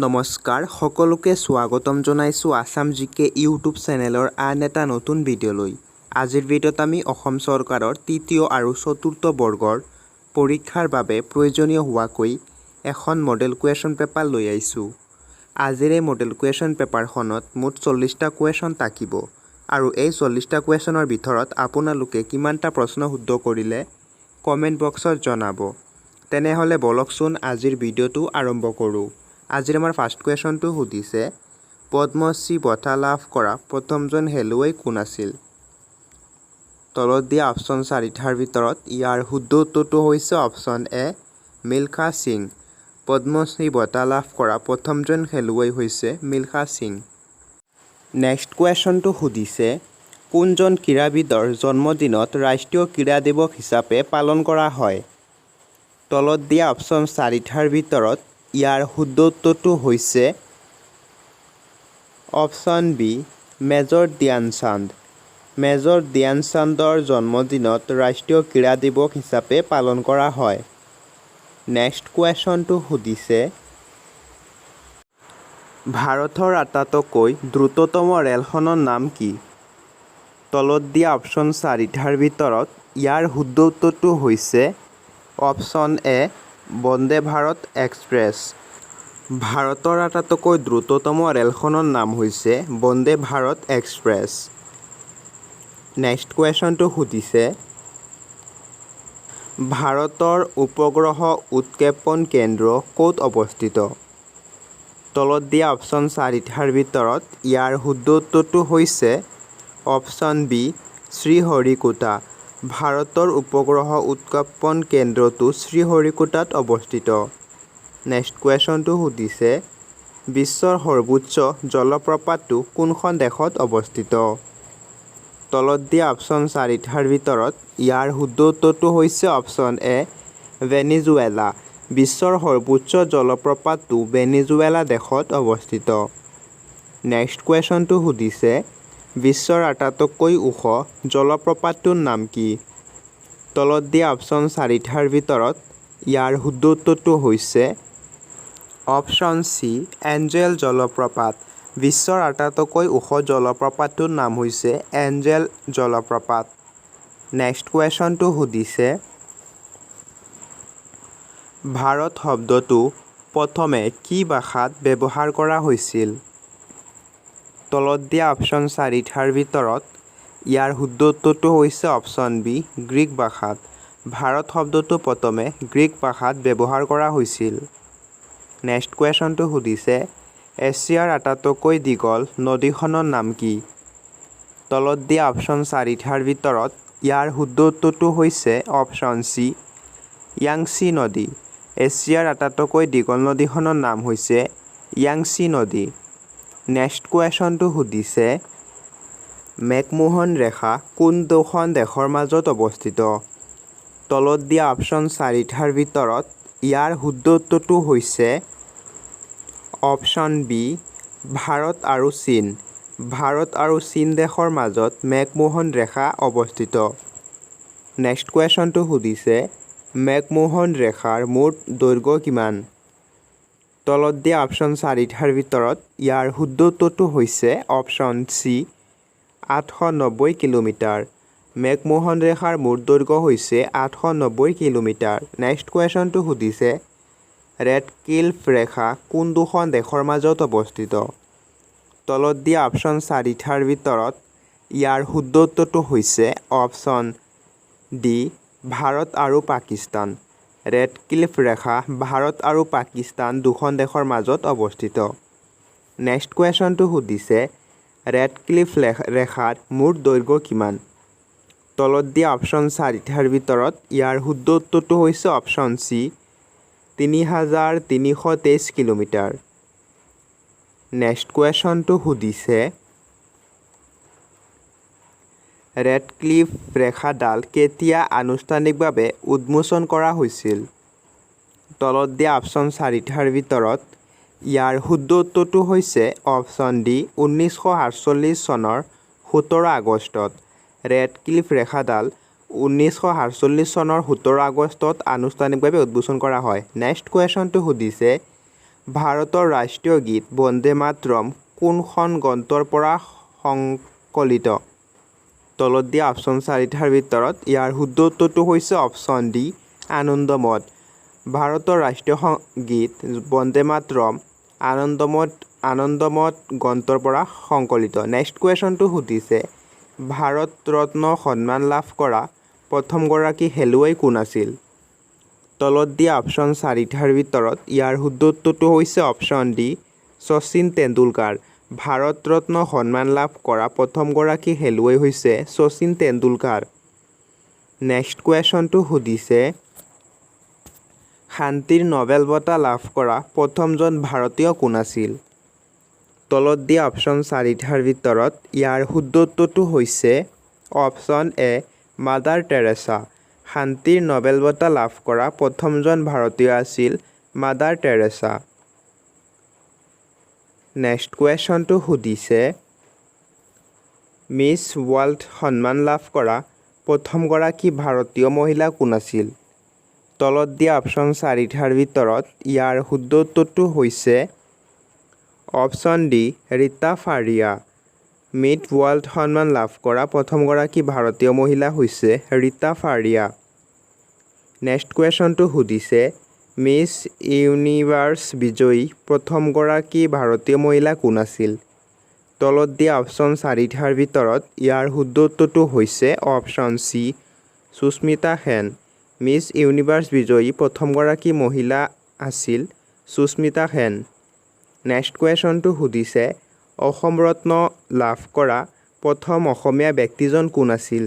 নমস্কাৰ সকলোকে স্বাগতম জনাইছোঁ আসাম জিকে ইউটিউব চেনেলৰ আন এটা নতুন ভিডিঅ'লৈ। আজিৰ ভিডিঅ'ত আমি অসম চৰকাৰৰ তৃতীয় আৰু চতুৰ্থ বৰ্গৰ পৰীক্ষাৰ বাবে প্ৰয়োজনীয় হোৱাকৈ এখন মডেল কুৱেশ্যন পেপাৰ লৈ আহিছোঁ। আজিৰ এই মডেল কুৱেশ্যন পেপাৰখনত মুঠ 40টা কুৱেশ্যন থাকিব আৰু এই 40টা কুৱেশ্যনৰ ভিতৰত আপোনালোকে কিমানটা প্ৰশ্ন শুদ্ধ কৰিলে কমেণ্ট বক্সত জনাব। তেনেহ'লে বলকচোন আজিৰ ভিডিঅ'টো আৰম্ভ কৰোঁ। আজিৰ আমাৰ ফাৰ্ষ্ট কুৱেশ্যনটো সুধিছে পদ্মশ্ৰী বঁটা লাভ কৰা প্ৰথমজন খেলুৱৈ কোন আছিল? তলত দিয়া অপশ্যন 4টাৰ ভিতৰত ইয়াৰ শুদ্ধ উত্তৰটো হৈছে অপশ্যন এ মিলখা সিং। পদ্মশ্ৰী বঁটা লাভ কৰা প্ৰথমজন খেলুৱৈ হৈছে মিলখা সিং। নেক্সট কুৱেশ্যনটো সুধিছে কোনজন ক্ৰীড়াবিদৰ জন্মদিনত ৰাষ্ট্ৰীয় ক্ৰীড়া দিৱস হিচাপে পালন কৰা হয়? তলত দিয়া অপশ্যন 4টাৰ ভিতৰত ইয়াৰ শুদ্ধ উত্তৰটো হৈছে option B major Dhyan Chand. Major ধ্যানচান্দৰ জন্মদিনত ৰাষ্ট্ৰীয় ক্ৰীড়া দিৱস হিচাপে পালন কৰা হয়। নেক্সট কুৱেশ্যনটো সুধিছে ভাৰতৰ আটাইতকৈ দ্ৰুততম ৰেলখনৰ নাম কি? তলত দিয়া অপশ্যন 4টাৰ ভিতৰত ইয়াৰ শুদ্ধ উত্তৰটো হৈছে অপশ্যন এ বন্দে ভাৰত এক্সপ্ৰেছ। ভাৰতৰ আটাইতকৈ দ্ৰুততম ৰেলখনৰ নাম হৈছে বন্দে ভাৰত এক্সপ্ৰেছ। নেক্সট কুৱেশ্যনটো সুধিছে ভাৰতৰ উপগ্ৰহ উৎক্ষেপণ কেন্দ্ৰ ক'ত অৱস্থিত? তলত দিয়া অপশ্যন 4টাৰ ভিতৰত ইয়াৰ শুদ্ধ উত্তৰটো হৈছে অপশ্যন বি শ্ৰীহৰিকোটা। ভাৰতৰ উপগ্ৰহ উৎক্ষেপণ কেন্দ্ৰটো শ্ৰীহৰিকোটাত অৱস্থিত। নেক্সট কুৱেশ্যনটো সুধিছে বিশ্বৰ সৰ্বোচ্চ জলপ্ৰপাতটো কোনখন দেশত অৱস্থিত? তলত দিয়া অপশ্যন 4টাৰ ভিতৰত ইয়াৰ শুদ্ধ উত্তৰটো হৈছে অপশ্যন এ ভেনিজুৱেলা। বিশ্বৰ সৰ্বোচ্চ জলপ্ৰপাতটো ভেনিজুৱেলা দেশত অৱস্থিত। নেক্সট কুৱেশ্যনটো সুধিছে বিশ্বৰ আটাইতকৈ ওখ জলপ্ৰপাতটোৰ নাম কি? তলত দিয়া অপশ্যন 4টাৰ ভিতৰত ইয়াৰ শুদ্ধ উত্তৰটো হৈছে অপশ্যন চি এঞ্জেল জলপ্ৰপাত। বিশ্বৰ আটাইতকৈ ওখ জলপ্ৰপাতটোৰ নাম হৈছে এঞ্জেল জলপ্ৰপাত। নেক্সট কুৱেশ্যনটো সুধিছে ভাৰত শব্দটো প্ৰথমে কি ভাষাত ব্যৱহাৰ কৰা হৈছিল? তলত দিয়া অপশ্যন 4টাৰ ভিতৰত ইয়াৰ শুদ্ধ উত্তৰটো হৈছে অপশ্যন বি গ্ৰীক ভাষাত। ভাৰত শব্দটো প্ৰথমে গ্ৰীক ভাষাত ব্যৱহাৰ কৰা হৈছিল। নেক্সট কুৱেশ্যনটো সুধিছে এছিয়াৰ আটাইতকৈ দীঘল নদীখনৰ নাম কি? তলত দিয়া অপশ্যন 4টাৰ ভিতৰত ইয়াৰ শুদ্ধ উত্তৰটো হৈছে অপশ্যন চি য়াংচি নদী। এছিয়াৰ আটাইতকৈ দীঘল নদীখনৰ নাম হৈছে য়াংচি নদী। নেক্সট কুৱেশ্যনটো সুধিছে মেকমোহন ৰেখা কোন দুখন দেশৰ মাজত অৱস্থিত? তলত দিয়া অপশ্যন 4টাৰ ভিতৰত ইয়াৰ শুদ্ধ উত্তৰটো হৈছে অপশ্যন বি ভাৰত আৰু চীন। ভাৰত আৰু চীন দেশৰ মাজত মেকমোহন ৰেখা অৱস্থিত। নেক্সট কুৱেশ্যনটো সুধিছে মেকমোহন ৰেখাৰ মুঠ দৈৰ্ঘ্য কিমান? তলত দিয়া অপশ্যন 4টাৰ ভিতৰত ইয়াৰ শুদ্ধ উত্তৰটো হৈছে অপশ্যন চি 890 কিলোমিটাৰ। মেকমোহন ৰেখাৰ মুঠ দৈৰ্ঘ্য হৈছে 890 কিলোমিটাৰ। নেক্সট কুৱেশ্যনটো সুধিছে ৰেড ক্লিফ ৰেখা কোন দুখন দেশৰ মাজত অৱস্থিত? তলত দিয়া অপশ্যন 4টাৰ ভিতৰত ইয়াৰ শুদ্ধ উত্তৰটো হৈছে অপশ্যন ডি ভাৰত আৰু পাকিস্তান। ৰেড ক্লিফ ৰেখা ভাৰত আৰু পাকিস্তান দুখন দেশৰ মাজত অৱস্থিত। নেক্সট কুৱেশ্যনটো সুধিছে ৰেড ক্লিফ ৰেখাৰ মুঠ দৈৰ্ঘ্য কিমান? তলত দিয়া অপশ্যন 4টাৰ ভিতৰত ইয়াৰ শুদ্ধ উত্তৰটো হৈছে অপশ্যন চি 3323 কিলোমিটাৰ। নেক্সট কুৱেশ্যনটো সুধিছে ৰেড ক্লিফ ৰেখাডাল কেতিয়া আনুষ্ঠানিকভাৱে উন্মোচন কৰা হৈছিল? তলত দিয়া অপশ্যন 4টাৰ ভিতৰত ইয়াৰ শুদ্ধ উত্তৰটো হৈছে অপশ্যন ডি 1947 চনৰ 17 আগষ্টত। ৰেড ক্লিফ ৰেখাডাল 1947 চনৰ 17 আগষ্টত আনুষ্ঠানিকভাৱে উদ্বোধন কৰা হয়। নেক্সট কুৱেশ্যনটো সুধিছে ভাৰতৰ ৰাষ্ট্ৰীয় গীত বন্দে মাতৰম কোনখন গ্ৰন্থৰ পৰা সংকলিত? তলত দিয়া অপশ্যন চাৰিটাৰ ভিতৰত ইয়াৰ শুদ্ধ উত্তৰটো হৈছে অপশ্যন ডি আনন্দমঠ। ভাৰতৰ ৰাষ্ট্ৰীয় গীত বন্দে মাতৰম আনন্দমঠ গ্ৰন্থৰ পৰা সংকলিত। নেক্সট কুৱেশ্যনটো সুধিছে ভাৰত ৰত্ন সন্মান লাভ কৰা প্ৰথমগৰাকী খেলুৱৈ কোন আছিল? তলত দিয়া অপশ্যন চাৰিটাৰ ভিতৰত ইয়াৰ শুদ্ধ উত্তৰটো হৈছে অপশ্যন ডি শচীন তেণ্ডুলকাৰ। ভাৰত ৰত্ন সন্মান লাভ কৰা প্ৰথমগৰাকী খেলুৱৈ হৈছে শচীন তেণ্ডুলকাৰ। নেক্সট কুৱেশ্যনটো সুধিছে শান্তিৰ নোবেল বঁটা লাভ কৰা প্ৰথমজন ভাৰতীয় কোন আছিল? তলত দিয়া অপশ্যন চাৰিটাৰ ভিতৰত ইয়াৰ শুদ্ধ উত্তৰটো হৈছে অপশ্যন এ মাদাৰ টেৰেছা। শান্তিৰ নোবেল বঁটা লাভ কৰা প্ৰথমজন ভাৰতীয় আছিল মাদাৰ টেৰেছা। নেক্সট কুৱেশ্যনটো সুধিছে মিছ ৱৰ্ল্ড সন্মান লাভ কৰা প্ৰথমগৰাকী ভাৰতীয় মহিলা কোন আছিল? তলত দিয়া অপশ্যন চাৰিটাৰ ভিতৰত ইয়াৰ শুদ্ধ উত্তৰটো হৈছে option D Rita Faria. Miss world সন্মান লাভ কৰা প্ৰথমগৰাকী ভাৰতীয় মহিলা হৈছে ৰীতা ফাৰিয়া। নেক্সট কুৱেশ্যনটো সুধিছে মিছ ইউনিভাৰ্ছ বিজয়ী প্ৰথমগৰাকী ভাৰতীয় মহিলা কোন আছিল? তলত দিয়া অপশ্যন চাৰিটাৰ ভিতৰত ইয়াৰ শুদ্ধ উত্তৰটো হৈছে অপশ্যন চি সুস্মিতা সেন। মিছ ইউনিভাৰ্ছ বিজয়ী প্ৰথমগৰাকী মহিলা আছিল সুস্মিতা সেন। নেক্সট কুৱেশ্যনটো সুধিছে অসম ৰত্ন লাভ কৰা প্ৰথম অসমীয়া ব্যক্তিজন কোন আছিল?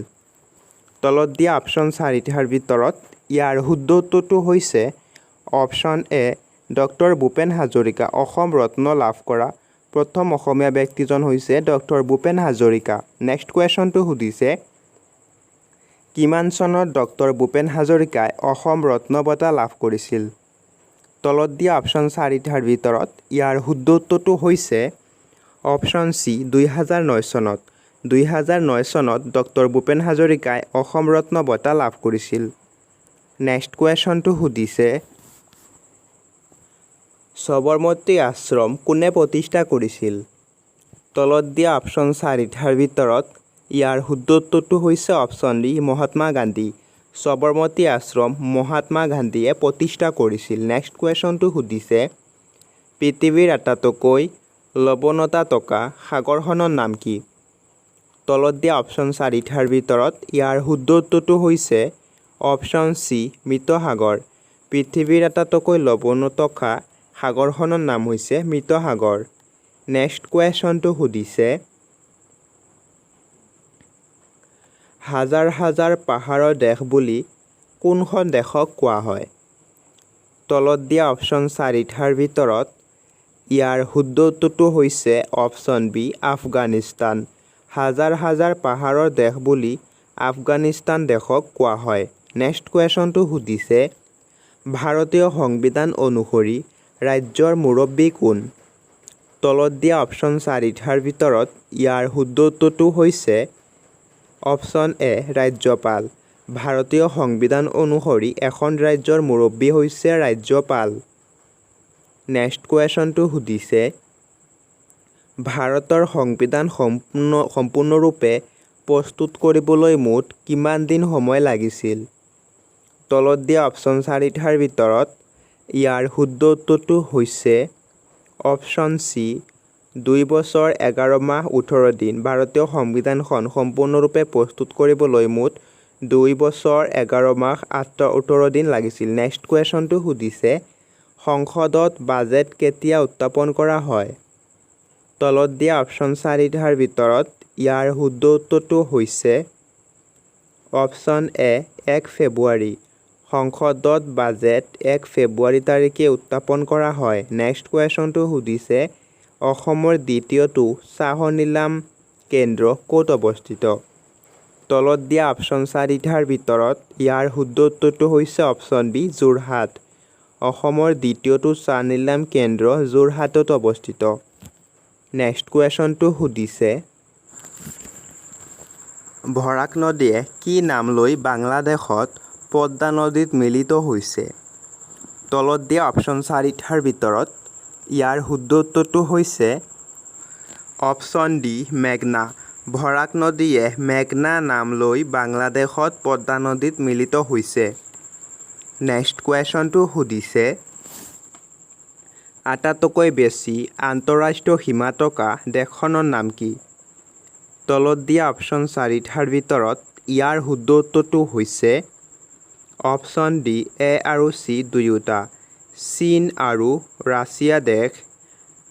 তলত দিয়া অপশ্যন চাৰিটাৰ ভিতৰত ইয়াৰ শুদ্ধ উত্তৰটো হৈছে option A doctor Bhupen Hazarika. Assam Ratna লাভ কৰা প্ৰথম অসমীয়া ব্যক্তিজন হৈছে ডক্টৰ ভূপেন হাজৰিকা। নেক্সট কুৱেশ্যনটো সুধিছে কিমান চনত ডক্টৰ ভূপেন হাজৰিকাই অসম ৰত্ন বঁটা লাভ কৰিছিল? তলত দিয়া অপশ্যন চাৰিটাৰ ভিতৰত ইয়াৰ শুদ্ধ উত্তৰটো হৈছে অপশ্যন চি 2009 চনত। 2009 চনত ডক্টৰ ভূপেন হাজৰিকাই অসম ৰত্ন বঁটা লাভ কৰিছিল। নেক্সট কুৱেশ্যনটো সুধিছে সবৰমতী আশ্ৰম কোনে প্ৰতিষ্ঠা কৰিছিল? তলত দিয়া অপশ্যন চাৰিটাৰ ভিতৰত ইয়াৰ শুদ্ধ উত্তৰটো হৈছে অপশ্যন ডি মহাত্মা গান্ধী। সবৰমতী আশ্ৰম মহাত্মা গান্ধীয়ে প্ৰতিষ্ঠা কৰিছিল। নেক্সট কুৱেশ্যনটো সুধিছে পৃথিৱীৰ আটাইতকৈ লৱণতা থকা সাগৰখনৰ নাম কি? তলত দিয়া অপশ্যন চাৰিটাৰ ভিতৰত ইয়াৰ শুদ্ধ উত্তৰটো হৈছে অপশ্যন চি মৃত সাগৰ। পৃথিৱীৰ আটাইতকৈ লৱণতা থকা সাগৰখনৰ নাম হৈছে মৃত সাগৰ। নেক্সট কুৱেশ্যনটো সুধিছে হাজাৰ হাজাৰ পাহাৰৰ দেশ বুলি কোনখন দেশক কোৱা হয়? তলত দিয়া অপশ্যন চাৰিটাৰ ভিতৰত ইয়াৰ শুদ্ধ উত্তৰটো হৈছে অপশ্যন বি আফগানিস্তান। হাজাৰ হাজাৰ পাহাৰৰ দেশ বুলি আফগানিস্তান দেশক কোৱা হয়। নেক্সট কুৱেশ্যনটো সুধিছে ভাৰতীয় সংবিধান অনুসৰি ৰাজ্যৰ মুৰব্বী কোন? তলত দিয়া অপশ্যন চাৰিটাৰ ভিতৰত ইয়াৰ শুদ্ধ উত্তৰটো হৈছে অপশ্যন এ ৰাজ্যপাল। ভাৰতীয় সংবিধান অনুসৰি এখন ৰাজ্যৰ মুৰব্বী হৈছে ৰাজ্যপাল। নেক্সট কুৱেশ্যনটো সুধিছে ভাৰতৰ সংবিধান সম্পূৰ্ণৰূপে প্ৰস্তুত কৰিবলৈ মুঠ কিমান দিন সময় লাগিছিল? তলত দিয়া অপশ্যন চাৰিটাৰ ভিতৰত ইয়াৰ শুদ্ধ উত্তৰটো হৈছে অপশ্যন চি 2 বছৰ 11 মাহ 18 দিন। ভাৰতীয় সংবিধানখন সম্পূৰ্ণৰূপে প্ৰস্তুত কৰিবলৈ মুঠ 2 বছৰ 11 মাহ 18 দিন লাগিছিল। নেক্সট কুৱেশ্যনটো সুধিছে সংসদত বাজেট কেতিয়া উত্থাপন কৰা হয়? তলত দিয়া অপশ্যন চাৰিটাৰ ভিতৰত ইয়াৰ শুদ্ধ উত্তৰটো হৈছে অপশ্যন এ 1 ফেব্ৰুৱাৰী। সংসদত বাজেট 1 ফেব্ৰুৱাৰী তাৰিখে উত্থাপন কৰা হয়। নেক্সট কুৱেশ্যনটো সুধিছে অসমৰ দ্বিতীয়টো চাহ নিলাম কেন্দ্ৰ ক'ত অৱস্থিত? তলত দিয়া অপশ্যন চাৰিটাৰ ভিতৰত ইয়াৰ শুদ্ধ উত্তৰটো হৈছে অপশ্যন বি যোৰহাট। অসমৰ দ্বিতীয়টো চাহ নিলাম কেন্দ্ৰ যোৰহাটত অৱস্থিত। নেক্সট কুৱেশ্যনটো সুধিছে বৰাক নদীয়ে কি নাম লৈ বাংলাদেশত পদ্মা নদীত মিলিত হৈছে? তলত দিয়া অপশ্যন চাৰিটাৰ ভিতৰত ইয়াৰ শুদ্ধ উত্তৰটো হৈছে অপশ্যন ডি মেঘনা। বৰাক নদীয়ে মেঘনা নাম লৈ বাংলাদেশত পদ্মা নদীত মিলিত হৈছে। নেক্সট কুৱেশ্যনটো সুধিছে আটাইতকৈ বেছি আন্তঃৰাষ্ট্ৰীয় সীমা থকা দেশখনৰ নাম কি? তলত দিয়া অপশ্যন 4টাৰ ভিতৰত ইয়াৰ শুদ্ধ উত্তৰটো হৈছে অপশ্যন ডি এ আৰু চি দুয়োটা। চীন আৰু ৰাছিয়া দেশ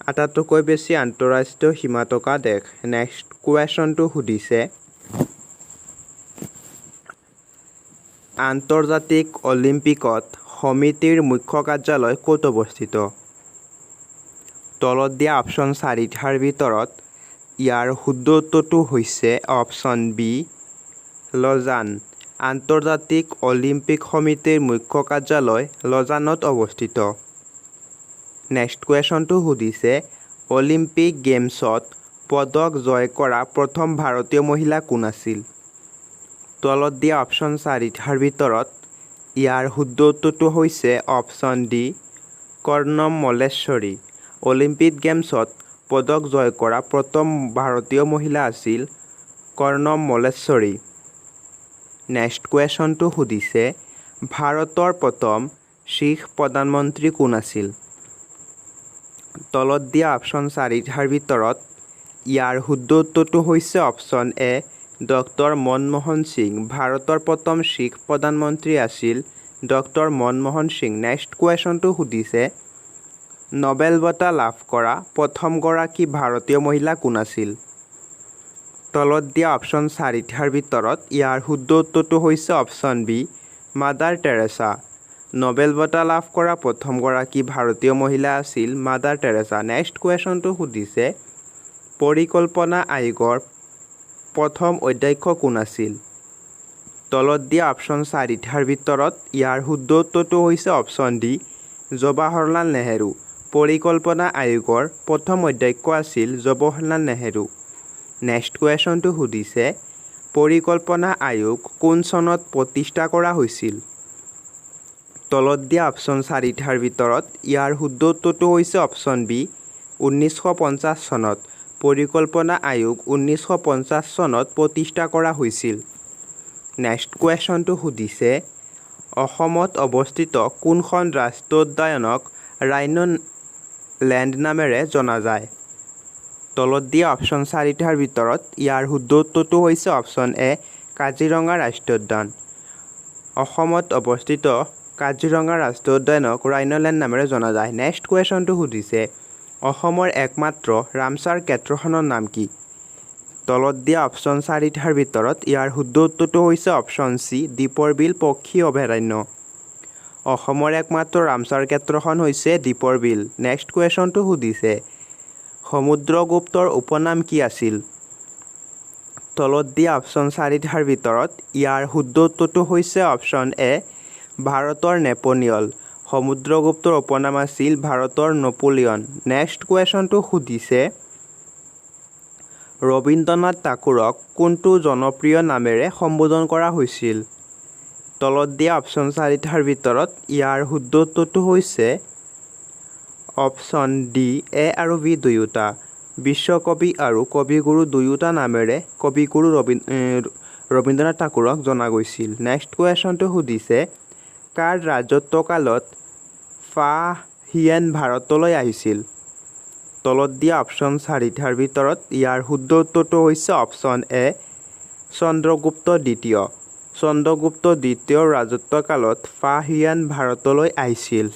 আটাইতকৈ বেছি আন্তঃৰাষ্ট্ৰীয় সীমা থকা দেশ। নেক্সট কুৱেশ্যনটো সুধিছে আন্তৰ্জাতিক অলিম্পিকত সমিতিৰ মুখ্য কাৰ্যালয় ক'ত অৱস্থিত? তলত দিয়া অপশ্যন 4টাৰ ভিতৰত ইয়াৰ শুদ্ধ উত্তৰটো হৈছে অপশ্যন বি লজান। আন্তৰ্জাতিক অলিম্পিক সমিতিৰ মুখ্য কাৰ্যালয় লজানত অৱস্থিত। নেক্সট কুৱেশ্যনটো সুধিছে অলিম্পিক গেমছত পদক জয় কৰা প্ৰথম ভাৰতীয় মহিলা কোন আছিল? তলত দিয়া অপশ্যন 4টাৰ ভিতৰত ইয়াৰ শুদ্ধ উত্তৰটো হৈছে অপশ্যন ডি কৰ্ণম মল্লেশ্বৰী। অলিম্পিক গেমছত পদক জয় কৰা প্ৰথম ভাৰতীয় মহিলা আছিল কৰ্ণম মল্লেশ্বৰী। নেক্সট কুৱেশ্যনটো সুধিছে ভাৰতৰ প্ৰথম শিখ প্ৰধানমন্ত্ৰী কোন আছিল? তলত দিয়া অপশ্যন 4টাৰ ভিতৰত ইয়াৰ শুদ্ধ উত্তৰটো হৈছে option A doctor Manmohan Singh. ভাৰতৰ প্ৰথম শিখ প্ৰধানমন্ত্ৰী আছিল ডক্টৰ মনমোহন সিং। নেক্সট কুৱেশ্যনটো সুধিছে নোবেল বঁটা লাভ কৰা প্ৰথমগৰাকী ভাৰতীয় মহিলা কোন আছিল? তলত দিয়া অপশ্যন 4টাৰ ভিতৰত ইয়াৰ শুদ্ধ উত্তৰটো হৈছে option B mother Teresa. Nobel বঁটা লাভ কৰা প্ৰথমগৰাকী ভাৰতীয় মহিলা আছিল মাদাৰ টেৰেছা। নেক্সট কুৱেশ্যনটো সুধিছে পৰিকল্পনা আয়োগৰ প্ৰথম অধ্যক্ষ কোন আছিল? তলত দিয়া অপশ্যন 4টাৰ ভিতৰত ইয়াৰ শুদ্ধ উত্তৰটো হৈছে অপশ্যন ডি জৱাহৰলাল নেহেৰু। পৰিকল্পনা আয়োগৰ প্ৰথম অধ্যক্ষ আছিল জৱাহৰলাল নেহেৰু। নেক্সট কুৱেশ্যনটো সুধিছে পৰিকল্পনা আয়োগ কোন চনত প্ৰতিষ্ঠা কৰা হৈছিল? তলত দিয়া অপশ্যন 4টাৰ ভিতৰত ইয়াৰ শুদ্ধ উত্তৰটো হৈছে অপশ্যন বি 1950 চনত। পৰিকল্পনা আয়োগ 1950 চনত প্ৰতিষ্ঠা কৰা হৈছিল। নেক্সট কুৱেশ্যনটো সুধিছে অসমত অৱস্থিত কোনখন ৰাষ্ট্ৰীয় উদ্যানক ৰাইন' লেণ্ড নামেৰে জনা যায়? তলত দিয়া অপশ্যন 4টাৰ ভিতৰত ইয়াৰ শুদ্ধ উত্তৰটো হৈছে অপশ্যন এ কাজিৰঙা ৰাষ্ট্ৰীয় উদ্যান। অসমত অৱস্থিত কাজিৰঙা ৰাষ্ট্ৰীয় উদ্যানক ৰাইন' লেণ্ড নামেৰে জনা যায়। নেক্সট কুৱেশ্যনটো সুধিছে অসমৰ একমাত্ৰ ৰামছাৰ ক্ষেত্ৰখনৰ নাম কি? তলত দিয়া অপশ্যন 4টাৰ ভিতৰত ইয়াৰ শুদ্ধ উত্তৰটো হৈছে অপশ্যন চি দীপৰ বিল পক্ষী অভয়াৰণ্য। অসমৰ একমাত্ৰ ৰামছাৰ ক্ষেত্ৰখন হৈছে দীপৰ বিল। নেক্সট কুৱেশ্যনটো সুধিছে সমুদ্ৰগুপ্তৰ উপনাম কি আছিল? তলত দিয়া অপশ্যন 4টাৰ ভিতৰত ইয়াৰ শুদ্ধ উত্তৰটো হৈছে অপশ্যন এ ভাৰতৰ নেপোলিয়ন। সমুদ্ৰগুপ্তৰ উপনাম আছিল ভাৰতৰ নেপোলিয়ন। নেক্সট কুৱেশ্যনটো সুধিছে ৰবীন্দ্ৰনাথ ঠাকুৰক কোনটো জনপ্ৰিয় নামেৰে সম্বোধন কৰা হৈছিল? তলত দিয়া অপশ্যন 4টাৰ ভিতৰত ইয়াৰ শুদ্ধ উত্তৰটো হৈছে অপশ্যন ডি এ আৰু বি দুয়োটা। বিশ্বকবি আৰু কবিগুৰু দুয়োটা নামেৰে কবিগুৰু ৰবীন্দ্ৰনাথ ঠাকুৰক জনা গৈছিল। নেক্সট কুৱেশ্যনটো সুধিছে কাৰ ৰাজত্বকালত ফাহিয়ান ভাৰতলৈ আহিছিল? তলত দিয়া অপশ্যন 4টাৰ ভিতৰত ইয়াৰ শুদ্ধ উত্তৰটো হৈছে অপশ্যন এ চন্দ্ৰগুপ্ত দ্বিতীয়। চন্দ্ৰগুপ্ত দ্বিতীয়ৰ ৰাজত্বকালত ফাহিয়ান ভাৰতলৈ আহিছিল।